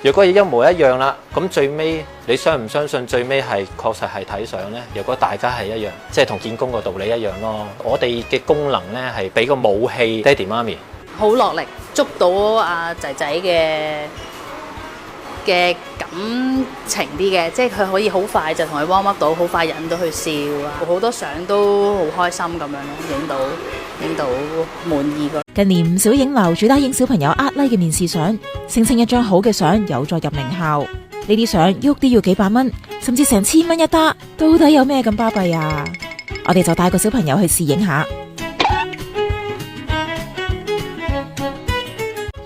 如果一模一樣啦，咁最尾你相唔相信最尾係確實係睇相呢？如果大家係一樣，即係同見工個道理一樣咯。我哋嘅功能呢係俾個武器爹哋媽咪，好落力捉到阿仔仔嘅感情啲嘅，即係佢可以好快就同佢 warm up 到，好快引到佢笑啊！好多相都好開心咁樣咯，影到滿意個。近年唔少影樓主打影小朋友呃 like 嘅面試相，聲稱一張好嘅相有助入名校。呢啲相喐啲要幾百蚊，甚至成1000蚊一打，到底有咩咁巴閉啊？我哋就帶個小朋友去試影下。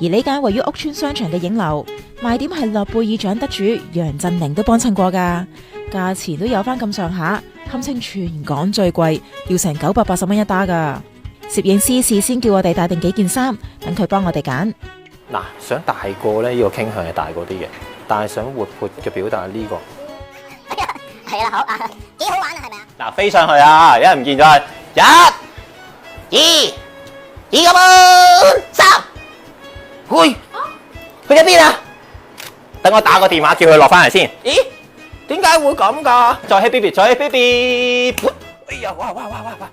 而呢間位於屋村商場嘅影樓，賣點係諾貝爾獎得主楊振寧都幫襯過㗎，價錢都有翻咁上下，堪稱全港最貴，要成980蚊一打㗎。攝影師事先叫我哋帶定幾件衫，等佢幫我哋揀。嗱，想大個呢，呢個傾向係大個啲嘅，但係想活潑嘅表達呢個。係啦，好啊，幾好玩啊，係咪啊？嗱，飛上去啊！有人唔見咗，一、二個半、3，去咗邊啊？等我打個電話叫佢落翻嚟先。咦？點解會咁㗎？再起 BB， 再起 BB。哎呀！哇！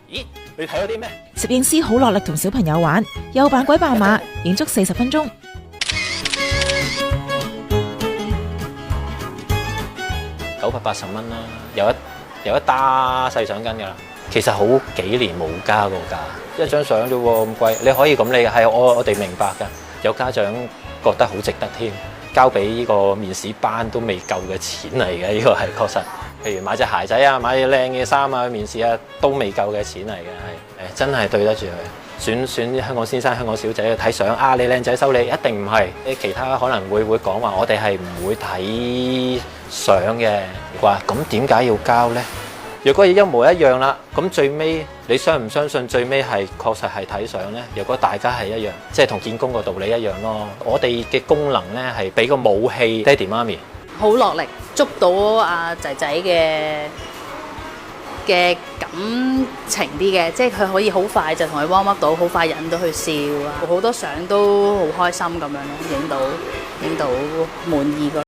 咦？你睇到啲咩？攝影師好落力同小朋友玩，又扮鬼扮馬，影足40分鐘。980蚊啦，有一打細相巾㗎啦。其實好幾年冇加過價，一張相啫喎，咁貴。你可以咁理解，係我哋明白㗎。有家長覺得好值得添，交俾呢個面試班都未夠嘅錢嚟嘅，呢個係確實。譬如買隻鞋仔啊，買隻靚嘅衫啊，去面試啊，都未夠嘅錢嚟嘅，係真係對得住佢。選香港先生、香港小姐去睇相啊，你靚仔收你，一定唔係。其他可能會講話，我哋係唔會睇相嘅啩，咁點解要交呢？如果一模一樣啦，咁最尾你相唔相信最尾係確實係睇相呢？如果大家係一樣，即係同見工個道理一樣咯。我哋嘅功能呢係俾個武器爹哋媽咪，好落力捉到阿仔仔嘅感情啲嘅，即係佢可以好快就同佢 warm up 到，好快引到佢笑啊！好多相都好開心咁樣咯，影到滿意個。